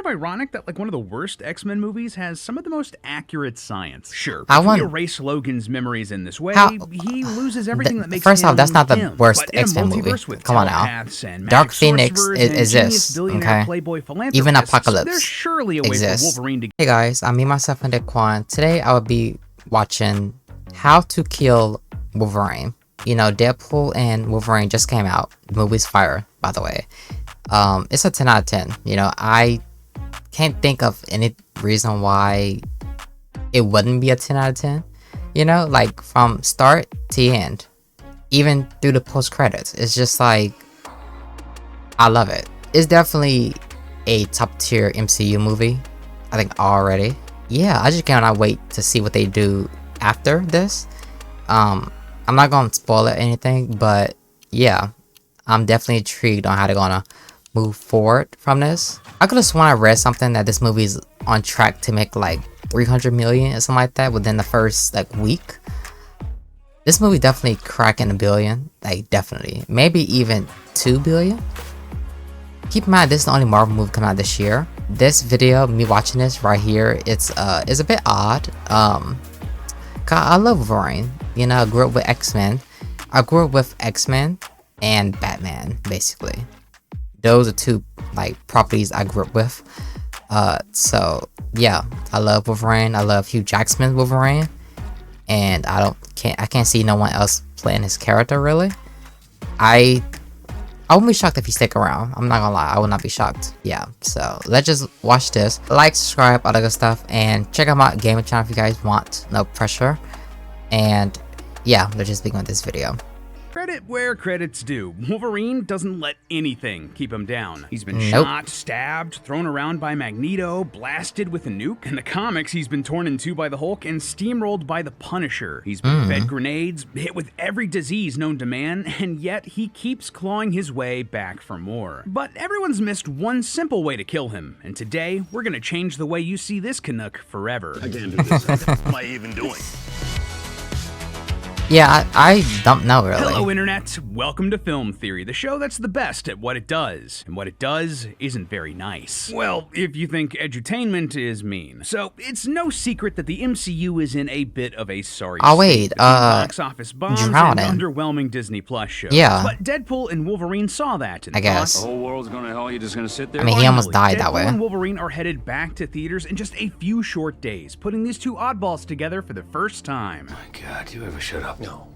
of ironic that like one of the worst X-Men movies has some of the most accurate science. Sure, I if want we erase Logan's memories in this way, how he loses everything that makes first him off, that's not the him. worst But in a X-Men movie. multiverse with Come on now. telepaths and Dark magic Phoenix sorcerers and genius exists, billionaire okay? playboy Even philanthropists, Apocalypse there's surely a way exists. for Wolverine to. Hey guys, me, myself, and Daquan. Today I will be watching How to Kill Wolverine. You know, Deadpool and Wolverine just came out. The movie's fire, by the way. It's a 10 out of 10. You know, I can't think of any reason why it wouldn't be a 10 out of 10. You know, like from start to end, even through the post credits. It's just like, I love it. It's definitely a top tier MCU movie, I think already. Yeah, I just cannot wait to see what they do after this. I'm not gonna spoil it or anything, but yeah, I'm definitely intrigued on how they're gonna move forward from this. I could have sworn I read something that this movie's on track to make like 300 million or something like that within the first like week. This movie definitely cracking $1 billion, like definitely, maybe even 2 billion. Keep in mind, this is the only Marvel movie coming out this year. This video, me watching this right here, it's a bit odd. I love Wolverine. You know, I grew up with X-Men. I grew up with X-Men and Batman, basically. Those are two like properties I grew up with. So yeah, I love Wolverine. I love Hugh Jackman's Wolverine, and I can't see no one else playing his character really. I wouldn't be shocked if he stick around. I'm not gonna lie, I would not be shocked. Yeah, so let's just watch this. Like, subscribe, all that good stuff, and check out my gaming channel if you guys want. No pressure. And yeah, let's just begin with this video. Credit where credit's due. Wolverine doesn't let anything keep him down. He's been Nope. shot, stabbed, thrown around by Magneto, blasted with a nuke. In the comics, he's been torn in two by the Hulk and steamrolled by the Punisher. He's been fed grenades, hit with every disease known to man, and yet he keeps clawing his way back for more. But everyone's missed one simple way to kill him, and today, we're gonna change the way you see this Canuck forever. I can't do this. What am I even doing? Yeah, I don't know really. Hello Internet, welcome to Film Theory, the show that's the best at what it does, and what it does isn't very nice. Well, if you think edutainment is mean. So, it's no secret that the MCU is in a bit of a sorry Oh wait, state between box office bombs Drowning. and underwhelming Disney Plus shows. Yeah. But Deadpool and Wolverine saw that, and I guess. The whole world's gonna hell. You're just gonna sit there. I mean, he almost Finally, died that Deadpool way. and Wolverine are headed back to theaters in just a few short days, putting these two oddballs together for the first time. My God, you ever shut up? No,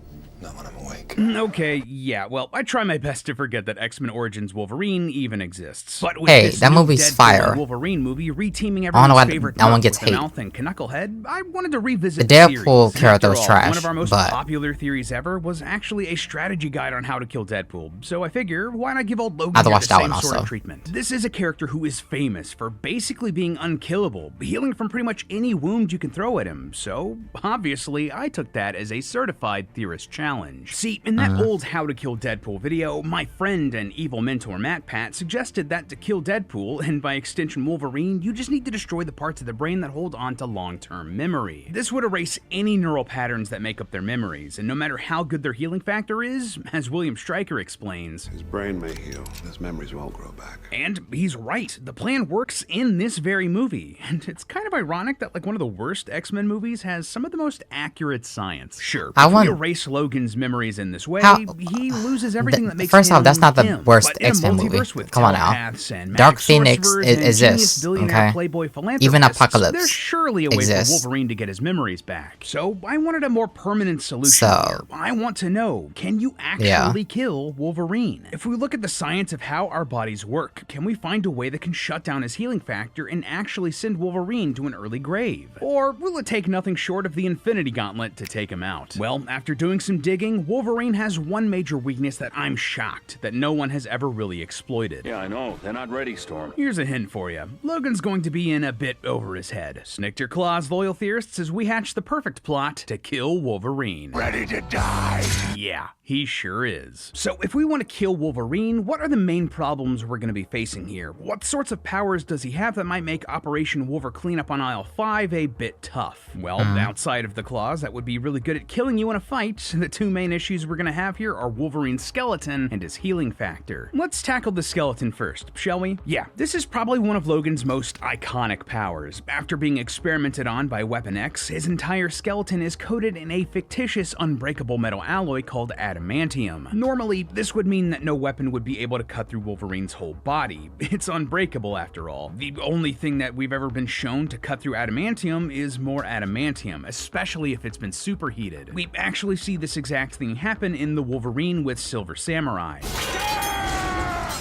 not when I'm awake. Okay, yeah, well, I try my best to forget that X-Men Origins Wolverine even exists. But with Hey, this that new movie's Deadpool fire. and Wolverine movie reteaming I don't know why everyone's favorite that one nut gets with the hate. mouth and Knucklehead, I wanted to revisit The the Deadpool series. character After was all, trash, one of our most but- popular theories ever was actually a strategy guide on how to kill Deadpool. So I figure, why not give old Logan I have to here watch the that same one sort of also. treatment? This is a character who is famous for basically being unkillable, healing from pretty much any wound you can throw at him. So obviously, I took that as a certified theorist challenge. See, in that old How to Kill Deadpool video, my friend and evil mentor Matt Pat suggested that to kill Deadpool, and by extension Wolverine, you just need to destroy the parts of the brain that hold on to long-term memory. This would erase any neural patterns that make up their memories, and no matter how good their healing factor is, as William Stryker explains, His brain may heal, his memories won't grow back. and he's right, the plan works in this very movie, and it's kind of ironic that like one of the worst X-Men movies has some of the most accurate science. Sure, I if want- we erase Logan's memories in this way, How- he loses everything that makes First him off, that's not the him. worst But in a X-Men movie. multiverse with Come on now. telepaths and Dark magic Phoenix sorcerers and exists, genius billionaire okay? playboy Even philanthropists, Apocalypse there's surely a way exists. for Wolverine to get his memories back. So I wanted a more permanent solution So- here. I want to know, can you actually kill Wolverine? If we look at the science of how our bodies work, can we find a way that can shut down his healing factor and actually send Wolverine to an early grave? Or will it take nothing short of the Infinity Gauntlet to take him out? Well, after doing some digging, Wolverine has one major weakness that I'm shocked that no one has ever really exploited. Yeah, I know. They're not ready, Storm. Here's a hint for you. Logan's going to be in a bit over his head. Snick your claws, loyal theorists, as we hatch the perfect plot to kill Wolverine. Ready to die. Yeah, he sure is. So if we want to kill Wolverine, what are the main problems we're going to be facing here? What sorts of powers does he have that might make Operation Wolver Cleanup on Aisle 5 a bit tough? Well, outside of the claws that would be really good at killing you in a fight, the two main issues we're gonna have here are Wolverine's skeleton and his healing factor. Let's tackle the skeleton first, shall we? Yeah, this is probably one of Logan's most iconic powers. After being experimented on by Weapon X, his entire skeleton is coated in a fictitious unbreakable metal alloy called adamantium. Normally, this would mean that no weapon would be able to cut through Wolverine's whole body. It's unbreakable after all. The only thing that we've ever been shown to cut through adamantium is more adamantium, especially if it's been superheated. We actually see this exact thing happen in the Wolverine with Silver Samurai.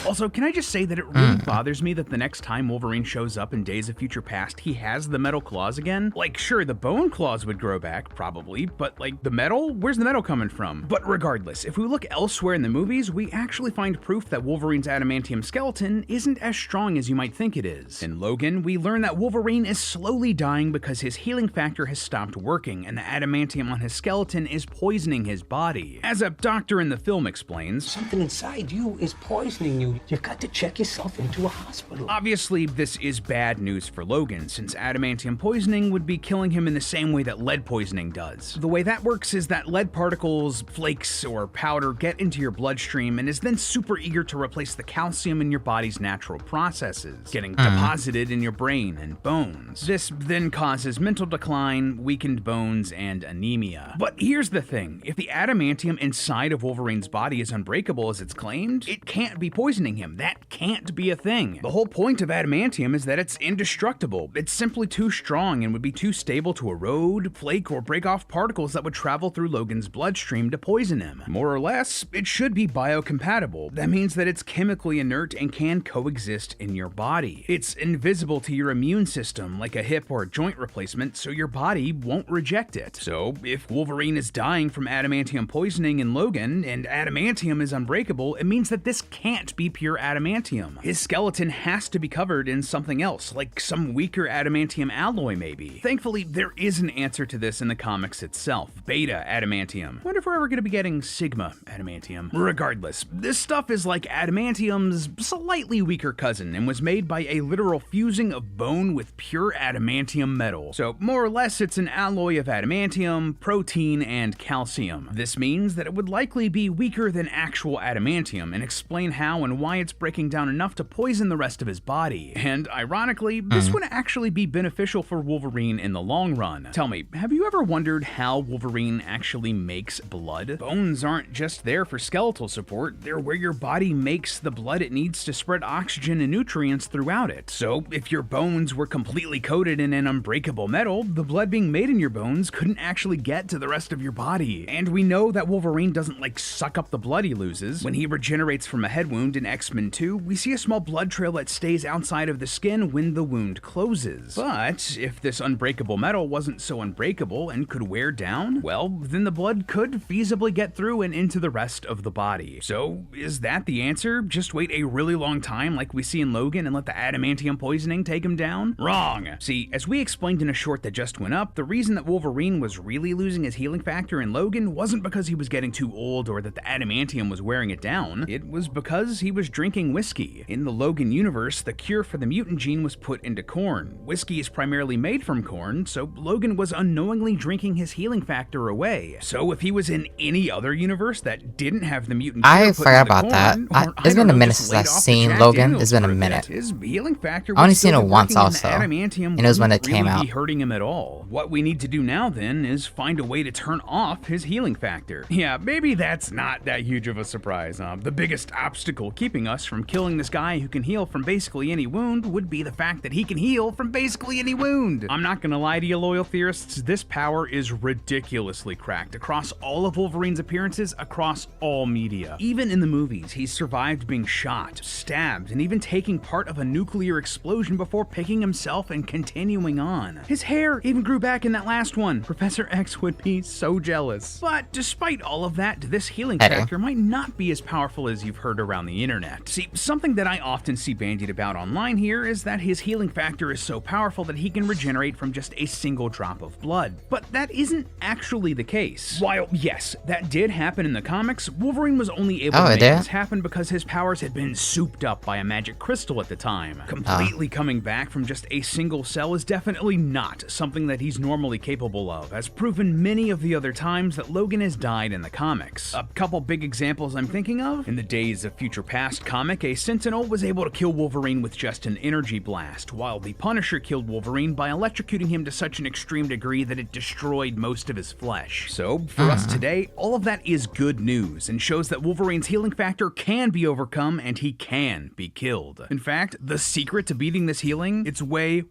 Also, can I just say that it really bothers me that the next time Wolverine shows up in Days of Future Past, he has the metal claws again? Like, sure, the bone claws would grow back, probably, but like, the metal? Where's the metal coming from? But regardless, if we look elsewhere in the movies, we actually find proof that Wolverine's adamantium skeleton isn't as strong as you might think it is. In Logan, we learn that Wolverine is slowly dying because his healing factor has stopped working, and the adamantium on his skeleton is poisoning his body. As a doctor in the film explains, something inside you is poisoning you. You've got to check yourself into a hospital. Obviously, this is bad news for Logan, since adamantium poisoning would be killing him in the same way that lead poisoning does. The way that works is that lead particles, flakes, or powder get into your bloodstream and is then super eager to replace the calcium in your body's natural processes, getting deposited in your brain and bones. This then causes mental decline, weakened bones, and anemia. But here's the thing, if the adamantium inside of Wolverine's body is unbreakable as it's claimed, it can't be poisoning him. That can't be a thing. The whole point of adamantium is that it's indestructible. It's simply too strong and would be too stable to erode, flake, or break off particles that would travel through Logan's bloodstream to poison him. More or less, it should be biocompatible. That means that it's chemically inert and can coexist in your body. It's invisible to your immune system, like a hip or a joint replacement, so your body won't reject it. So, if Wolverine is dying from adamantium poisoning in Logan, and adamantium is unbreakable, it means that this can't be pure adamantium. His skeleton has to be covered in something else, like some weaker adamantium alloy maybe. Thankfully, there is an answer to this in the comics itself. Beta adamantium. Wonder if we're ever going to be getting sigma adamantium. Regardless, this stuff is like adamantium's slightly weaker cousin and was made by a literal fusing of bone with pure adamantium metal. So more or less, it's an alloy of adamantium, protein, and calcium. This means that it would likely be weaker than actual adamantium, and explain how and why it's breaking down enough to poison the rest of his body. And ironically, this would actually be beneficial for Wolverine in the long run. Tell me, have you ever wondered how Wolverine actually makes blood? Bones aren't just there for skeletal support, they're where your body makes the blood it needs to spread oxygen and nutrients throughout it. So if your bones were completely coated in an unbreakable metal, the blood being made in your bones couldn't actually get to the rest of your body. And we know that Wolverine doesn't like suck up the blood he loses. When he regenerates from a head wound in X-Men 2, we see a small blood trail that stays outside of the skin when the wound closes. But if this unbreakable metal wasn't so unbreakable and could wear down, well, then the blood could feasibly get through and into the rest of the body. So is that the answer? Just wait a really long time like we see in Logan and let the adamantium poisoning take him down? Wrong! See, as we explained in a short that just went up, the reason that Wolverine was really losing his healing factor in Logan wasn't because he was getting too old or that the adamantium was wearing it down. It was because he was drinking whiskey. In the Logan universe, the cure for the mutant gene was put into corn. Whiskey is primarily made from corn, so Logan was unknowingly drinking his healing factor away. So if he was in any other universe that didn't have the mutant gene, I forgot about that. It's been a minute since I've seen Logan. It's been a minute. His healing factor I only was seen it still once working, also, and the adamantium and it was when it wouldn't came really out. be hurting him at all. What we need to do now then is find a way to turn off his healing factor. Yeah, maybe that's not that huge of a surprise. The biggest obstacle keeping us from killing this guy who can heal from basically any wound would be the fact that he can heal from basically any wound. I'm not gonna lie to you, loyal theorists, this power is ridiculously cracked across all of Wolverine's appearances, across all media. Even in the movies, he's survived being shot, stabbed, and even taking part of a nuclear explosion before picking himself and continuing on. His hair even grew back in that last one. Professor X would be so jealous. But despite all of that, this healing factor might not be as powerful as you've heard around the internet. internet. See, something that I often see bandied about online here is that his healing factor is so powerful that he can regenerate from just a single drop of blood. But that isn't actually the case. While, yes, that did happen in the comics, Wolverine was only able to make this happen because his powers had been souped up by a magic crystal at the time. Completely coming back from just a single cell is definitely not something that he's normally capable of, as proven many of the other times that Logan has died in the comics. A couple big examples I'm thinking of: in the Days of Future Past comic, a Sentinel was able to kill Wolverine with just an energy blast, while the Punisher killed Wolverine by electrocuting him to such an extreme degree that it destroyed most of his flesh. So, for us today, all of that is good news and shows that Wolverine's healing factor can be overcome and he can be killed. In fact, the secret to beating this healing, it's way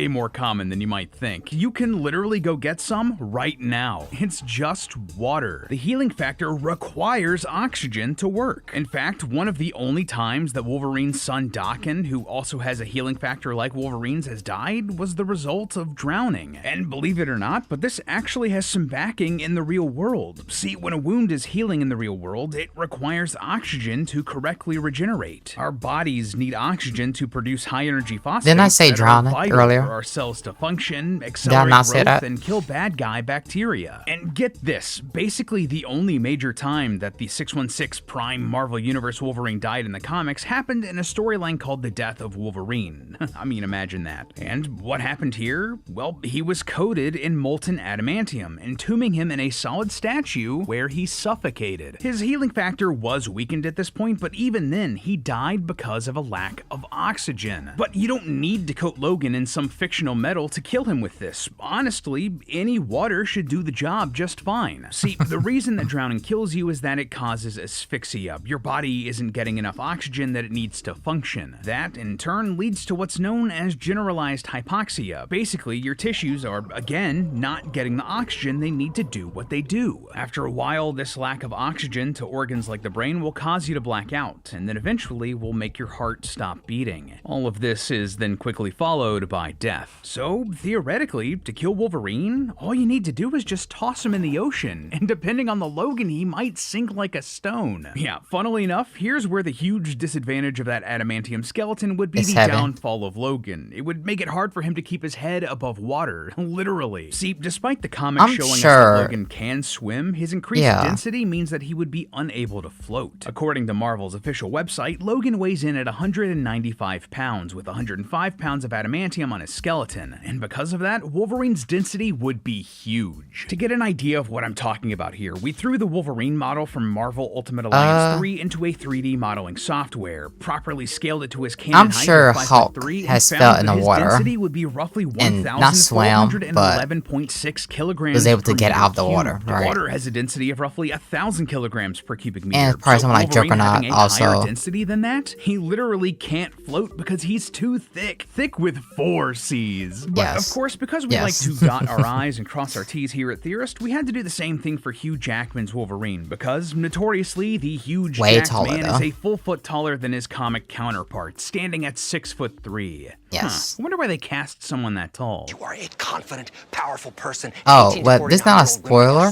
more common than you might think. You can literally go get some right now. It's just water. The healing factor requires oxygen to work. In fact, one of the only times that Wolverine's son Daken, who also has a healing factor like Wolverine's, has died was the result of drowning. And believe it or not, but this actually has some backing in the real world. See, when a wound is healing in the real world, it requires oxygen to correctly regenerate. Our bodies need oxygen to produce high-energy phosphates. Didn't I say that drowning are vital earlier? for our cells to function, Did I accelerate not say growth, that? and kill bad guy bacteria. And get this, basically the only major time that the 616 Prime Marvel Universe Wolverine died in the comics happened in a storyline called The Death of Wolverine. I mean, imagine that. And what happened here? Well, he was coated in molten adamantium, entombing him in a solid statue where he suffocated. His healing factor was weakened at this point, but even then, he died because of a lack of oxygen. But you don't need to coat Logan in some fictional metal to kill him with this. Honestly, any water should do the job just fine. See, the reason that drowning kills you is that it causes asphyxia. Your body isn't getting enough oxygen that it needs to function. That, in turn, leads to what's known as generalized hypoxia. Basically, your tissues are, again, not getting the oxygen they need to do what they do. After a while, this lack of oxygen to organs like the brain will cause you to black out, and then eventually will make your heart stop beating. All of this is then quickly followed by death. So, theoretically, to kill Wolverine, all you need to do is just toss him in the ocean, and depending on the Logan, he might sink like a stone. Yeah, funnily enough, here's where the huge disadvantage of that adamantium skeleton would be the downfall of Logan. It would make it hard for him to keep his head above water, literally. See, despite the comics showing us that Logan can swim, his increased density means that he would be unable to float. According to Marvel's official website, Logan weighs in at 195 pounds, with 105 pounds of adamantium on his skeleton, and because of that, Wolverine's density would be huge. To get an idea of what I'm talking about here, we threw the Wolverine model from Marvel Ultimate Alliance 3 into a 3D modeling software, properly scaled it to his canon height of 5'3", has and felt found in that the his water density would be roughly and not swam, but 1,411.6 kilograms was able to per get meter out of the cubed. water, right? Water has a density of roughly 1,000 kilograms per cubic meter. And probably someone like Wolverine Juggernaut having a also. higher density than that, he literally can't float because he's too thick. Thick with 4 C's. But of course, because we like to dot our I's and cross our T's here at Theorist, we had to do the same thing for Hugh Jackman's Wolverine, because notoriously, the huge Jackman is a full foot taller than his comic counterpart, standing at 6'3". Yes. I wonder why they cast someone that tall. You are a confident, powerful person. Oh, but this is not a spoiler,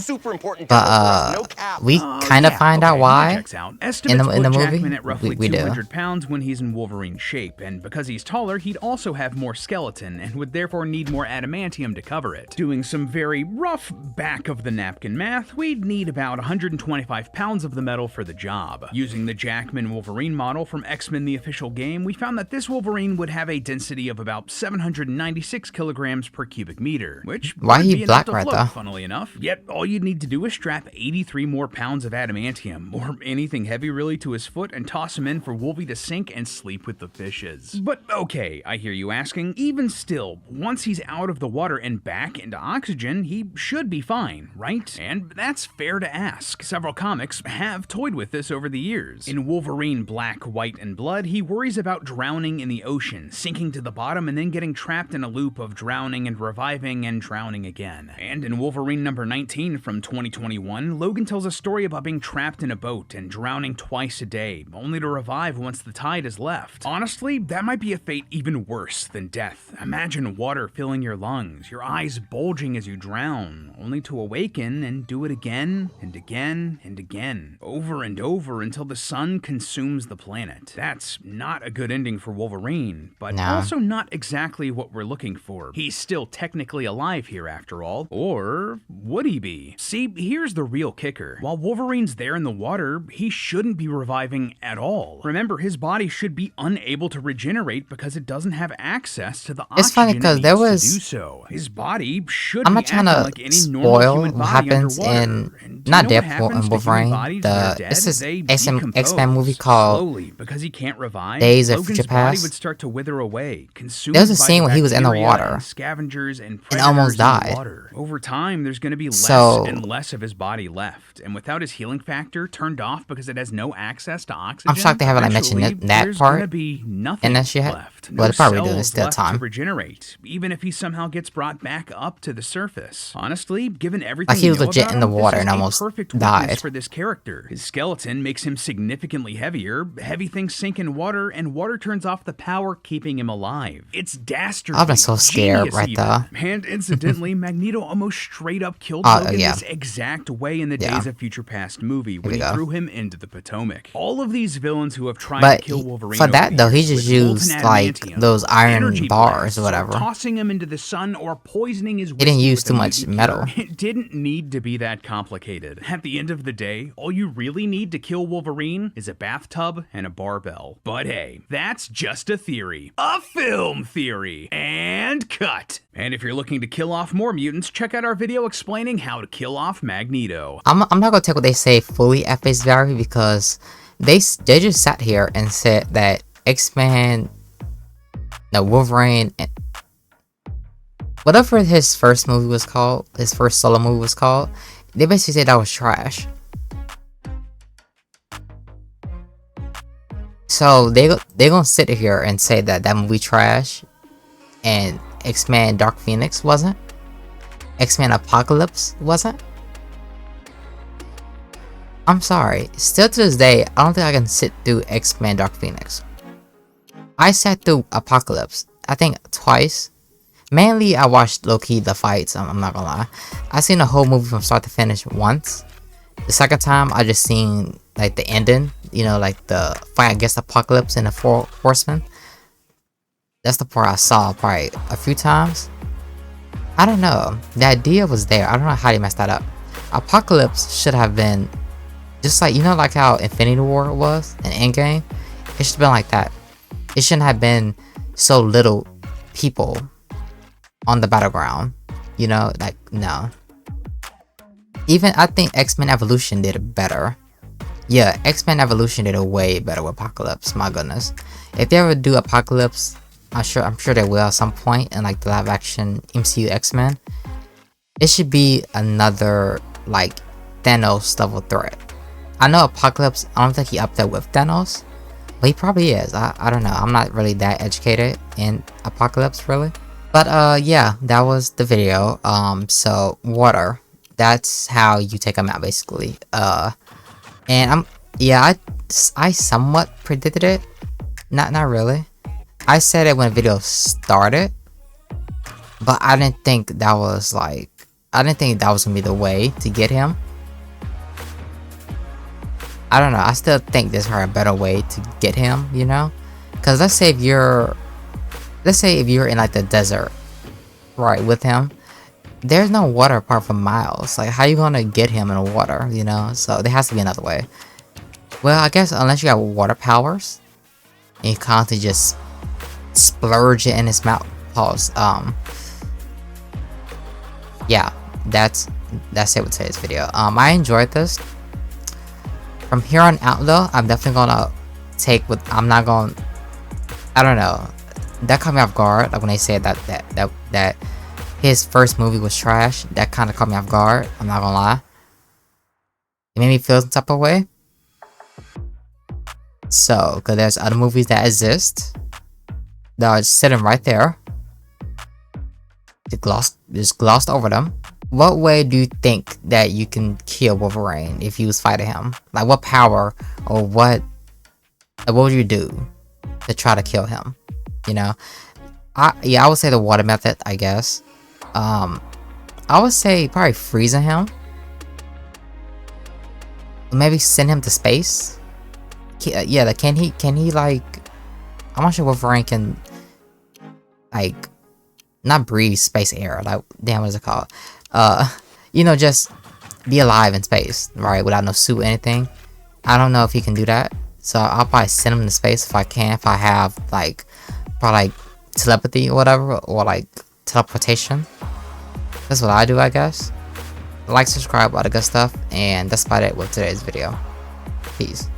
but we kind of find out why in the movie. Jackman at roughly We do. 200 pounds when he's in Wolverine shape, and because he's taller, he'd also have more skeleton and would therefore need more adamantium to cover it. Doing some very rough back of the napkin math, we'd need about 125 pounds of the metal for the job. Using the Jackman Wolverine model from X-Men the official game, we found that this Wolverine would have a density of about 796 kilograms per cubic meter, which why would he be enough black to right float, though? funnily enough. Yet all you'd need to do is strap 83 more pounds of adamantium, or anything heavy really, to his foot and toss him in for Wolvie to sink and sleep with the fishes. But okay, I hear you asking, even still, once he's out of the water and back into oxygen, he should be fine, right? And that's fair to ask. Several comics have toyed with this over the years. In Wolverine Black, White, and Blood, he worries about drowning in the ocean, sinking to to the bottom and then getting trapped in a loop of drowning and reviving and drowning again. And in Wolverine number 19 from 2021, Logan tells a story about being trapped in a boat and drowning twice a day, only to revive once the tide is left. Honestly, that might be a fate even worse than death. Imagine water filling your lungs, your eyes bulging as you drown, only to awaken and do it again and again and again, over and over until the sun consumes the planet. That's not a good ending for Wolverine, but also not exactly what we're looking for. He's still technically alive here after all, or would he be? See, here's the real kicker. While Wolverine's there in the water, he shouldn't be reviving at all. Remember, his body should be unable to regenerate because it doesn't have access to the It's funny oxygen because it there needs was. to do so. His body should I'm be not trying acting to like any normal spoil human what body happens underwater. in And do not you know what Deadpool happens and to human Wolverine. bodies when they're The dead? this is They X-Men decompose movie called slowly because he can't revive. Days of Logan's Future body Past. would start to wither away, consumed There's a by scene the where he was in the bacteria water and scavengers and and predators almost in the died. water. Over time, there's going to be less So- and less of his body left, and without his healing factor turned off because it has no access to oxygen, I'm shocked they haven't mentioned eventually, that there's part gonna be nothing in this yet. left. Well, No they probably do. cells It's still left time. to regenerate, even if he somehow gets brought back up to the surface. Honestly, given everything Like he was we know legit about in the him, water this and is a almost perfect weakness died. for this character. His skeleton makes him significantly heavier. Heavy things sink in water, and water turns off the power keeping him alive. It's dastardly. I've been so scared genius right even. there. And incidentally, Magneto almost straight up killed Oh, Logan yeah. this exact way in the Yeah. Days of Future Past movie when we he go. threw him into the Potomac. All of these villains who have tried But to kill Wolverine for over that the though, he years just with molten used like adamantium, those iron energy bars blasts, or whatever. tossing him into the sun or poisoning his He didn't whiskey use with too a much mutant metal. cure. It didn't need to be that complicated. At the end of the day, all you really need to kill Wolverine is a bathtub and a barbell. But hey, that's just a theory. A film theory. And cut. And if you're looking to kill off more mutants, check out our video explaining how to kill off Magneto. I'm not gonna take what they say fully at face value because they just sat here and said that X-Men, no Wolverine, and whatever his first movie was called, his first solo movie was called, they basically said that was trash. So they gonna sit here and say that that movie trash, and X-Men Dark Phoenix wasn't, X-Men Apocalypse wasn't. I'm sorry, still to this day, I don't think I can sit through X-Men Dark Phoenix. I sat through Apocalypse, I think twice. Mainly, I watched low-key the fights, I'm not gonna lie. I seen the whole movie from start to finish once. The second time, I just seen like the ending, you know, like the fight against Apocalypse and the Four Horsemen. That's the part I saw probably a few times. I don't know, the idea was there, I don't know how they messed that up. Apocalypse should have been just like, you know, like how Infinity War was in Endgame? It should have been like that. It shouldn't have been so little people on the battleground, you know, like, no. Even, I think X-Men Evolution did it better. Yeah, X-Men Evolution did it way better with Apocalypse, my goodness. If they ever do Apocalypse, I'm sure they will at some point in like the live action MCU X-Men. It should be another, like, Thanos level threat. I know Apocalypse, I don't think he up there with Thanos, but he probably is. I don't know, I'm not really that educated in Apocalypse, really. But yeah, that was the video. So water, that's how you take them out basically. And I somewhat predicted it. Not really. I said it when the video started, but I didn't think that was like, I didn't think that was gonna be the way to get him. I don't know, I still think there's a better way to get him, you know? Cause let's say if you're in like the desert, right, with him, there's no water apart from Miles. Like, how you gonna get him in the water, you know? So there has to be another way. Well, I guess unless you got water powers, and you constantly just splurge it in his mouth. Pause. Yeah, that's it with today's video. I enjoyed this. From here on out though, I'm definitely gonna take what I'm not gonna, I don't know, that caught me off guard. Like when they said that his first movie was trash, that kind of caught me off guard, I'm not gonna lie. It made me feel some type of way. So, because there's other movies that exist They'll sit him right there. Just glossed over them. What way do you think that you can kill Wolverine if you was fighting him? Like what power or what would you do to try to kill him? You know, I would say the water method, I guess. I would say probably freezing him. Maybe send him to space. Yeah, like, can he like? I'm not sure Wolverine can like not breathe space air. Like, damn, what is it called? You know, just be alive in space, right? Without no suit or anything. I don't know if he can do that. So I'll probably send him to space if I can. If I have like probably like telepathy or whatever, or like teleportation. That's what I do, I guess. Like, subscribe, all the good stuff, and that's about it with today's video. Peace.